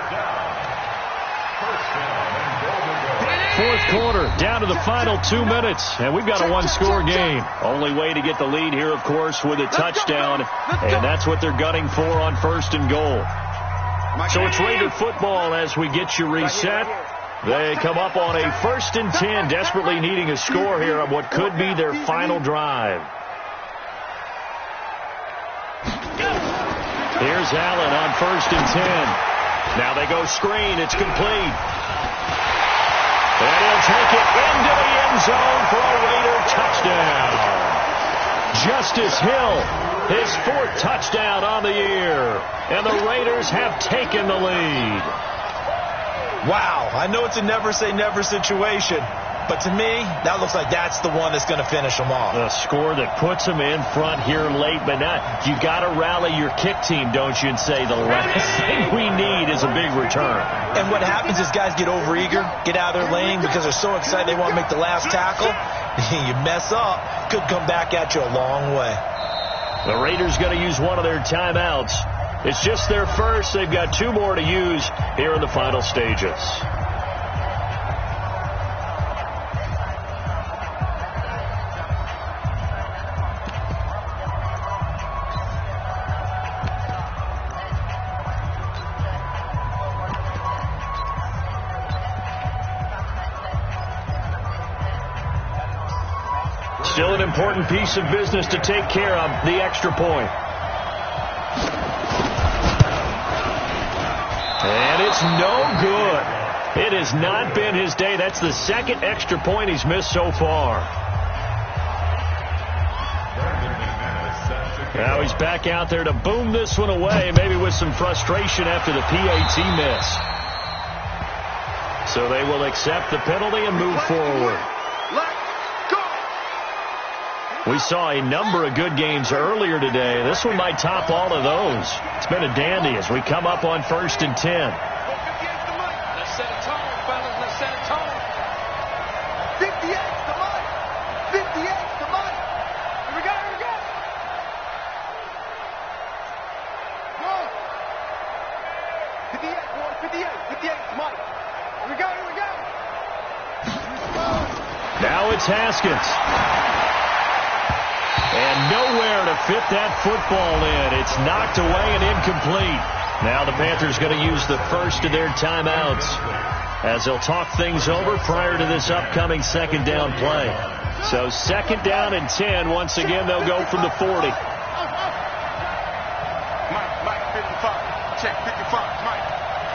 4th quarter, down to the final 2 minutes, and we've got a 1-score game. Only way to get the lead here, of course, with a touchdown, and that's what they're gunning for on 1st and goal. So it's Raider football as we get you reset. They come up on a 1st and 10, desperately needing a score here on what could be their final drive. Here's Allen on 1st and 10. Now they go screen. It's complete. And he'll take it into the end zone for a Raider touchdown. Justice Hill, his 4th touchdown on the year. And the Raiders have taken the lead. Wow, I know it's a never-say-never situation, but to me, that looks like that's the one that's going to finish them off. A score that puts them in front here late, but not. You got to rally your kick team, don't you, and say the last thing we need is a big return. And what happens is guys get overeager, get out of their lane because they're so excited they want to make the last tackle. You mess up, could come back at you a long way. The Raiders going to use one of their timeouts. It's just their first. They've got 2 more to use here in the final stages. Still an important piece of business to take care of, the extra point. And it's no good. It has not been his day. That's the 2nd extra point he's missed so far. Now he's back out there to boom this one away, maybe with some frustration after the PAT miss. So they will accept the penalty and move forward. We saw a number of good games earlier today. This one might top all of those. It's been a dandy as we come up on 1st and 10. Let's set a tone, fellas. Let's set a tone. 58's the line. Come on. Here we go. Go. 58, boy. 58, Mike. Here we go. Now it's Haskins. And nowhere to fit that football in. It's knocked away and incomplete. Now the Panthers going to use the first of their timeouts as they'll talk things over prior to this upcoming second down play. So second down and 10. Once again, they'll go from the 40. Mike, 55. Check 55, Mike.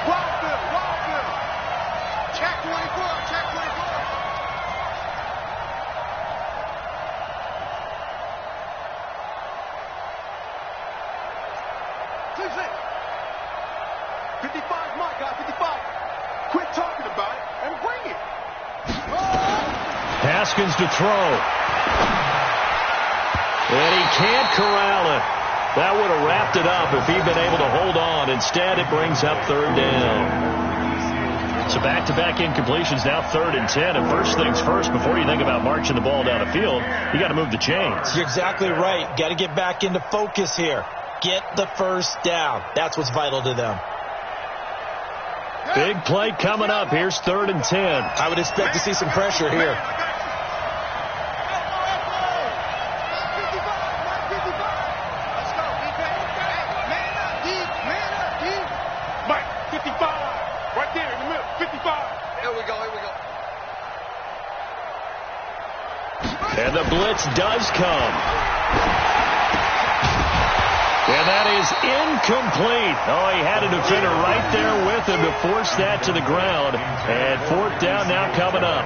Wild Bill. Check 24. Cleveland. 55, Mike, guy, 55. Quit talking about it and bring it. Haskins to throw. And he can't corral it. That would have wrapped it up if he'd been able to hold on. Instead, it brings up third down. So back-to-back incompletions, now 3rd and 10. And first things first, before you think about marching the ball down the field, you got to move the chains. You're exactly right. Got to get back into focus here. Get the first down. That's what's vital to them. Big play coming up. Here's 3rd and 10. I would expect to see some pressure here. Mike, 55. Right there in the middle. 55. Here we go. And the blitz does come. And that is incomplete. Oh, he had a defender right there with him to force that to the ground. And 4th down now coming up.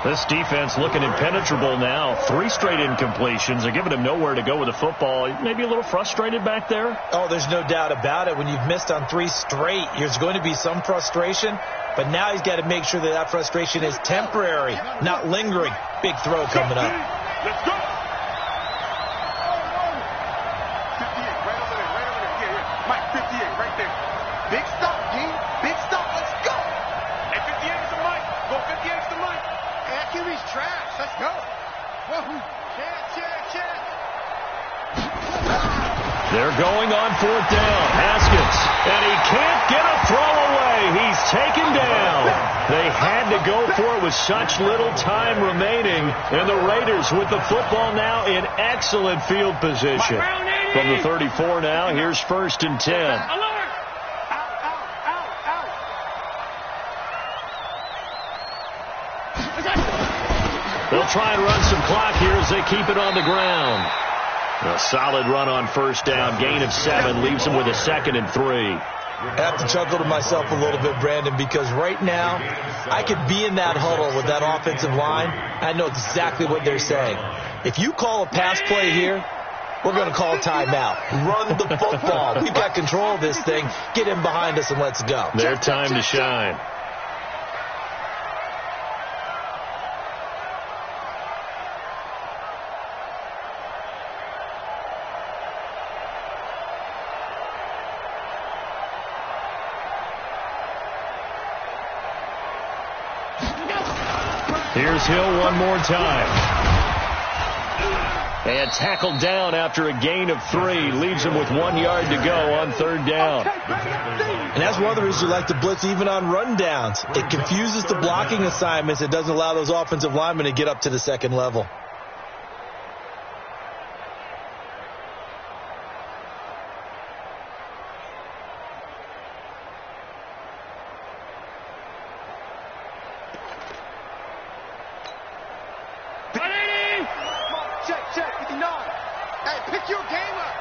This defense looking impenetrable now. 3 straight incompletions. They're giving him nowhere to go with the football. Maybe a little frustrated back there? Oh, there's no doubt about it. When you've missed on 3 straight, there's going to be some frustration. But now he's got to make sure that frustration is temporary, not lingering. Big throw coming up. Let's go. 58, right over there. Yeah. Mike, 58, right there. Big stop, Dean. Big stop. Let's go. Hey, 58 is the Mike. Go 58 is the Mike. Hey, that QB's trash. Let's go. Whoa. Check. They're going on 4th down. Haskins. And he can't get a throw away. He's taken down. They had to go for it with such little time remaining. And the Raiders with the football now in excellent field position. From the 34 now, here's 1st and 10. Alert. Out. They'll try and run some clock here as they keep it on the ground. A solid run on 1st down. Gain of 7 leaves them with a 2nd and 3. I have to chuckle to myself a little bit, Brandon, because right now I could be in that huddle with that offensive line. I know exactly what they're saying. If you call a pass play here, we're going to call timeout. Run the football. We've got control of this thing. Get in behind us and let's go. Their time to shine. Here's Hill one more time. And tackled down after a gain of 3. Leaves him with 1 yard to go on 3rd down. And that's one of the reasons you like to blitz even on run downs. It confuses the blocking assignments. It doesn't allow those offensive linemen to get up to the 2nd level. Check, 59. Hey, pick your game up.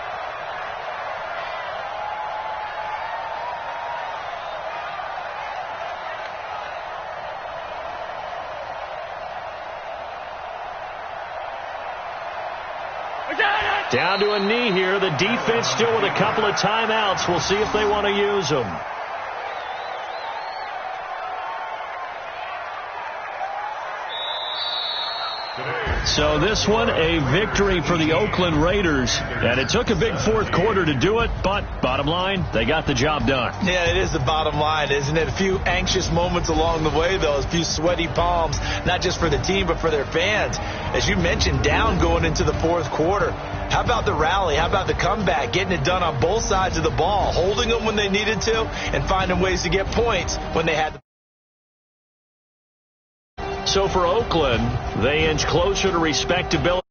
Down to a knee here. The defense still with a couple of timeouts. We'll see if they want to use them. So this one, a victory for the Oakland Raiders. And it took a big fourth quarter to do it, but bottom line, they got the job done. Yeah, it is the bottom line, isn't it? A few anxious moments along the way, though. A few sweaty palms, not just for the team, but for their fans. As you mentioned, down going into the fourth quarter. How about the rally? How about the comeback? Getting it done on both sides of the ball, holding them when they needed to, and finding ways to get points when they had to. So for Oakland, they inch closer to respectability.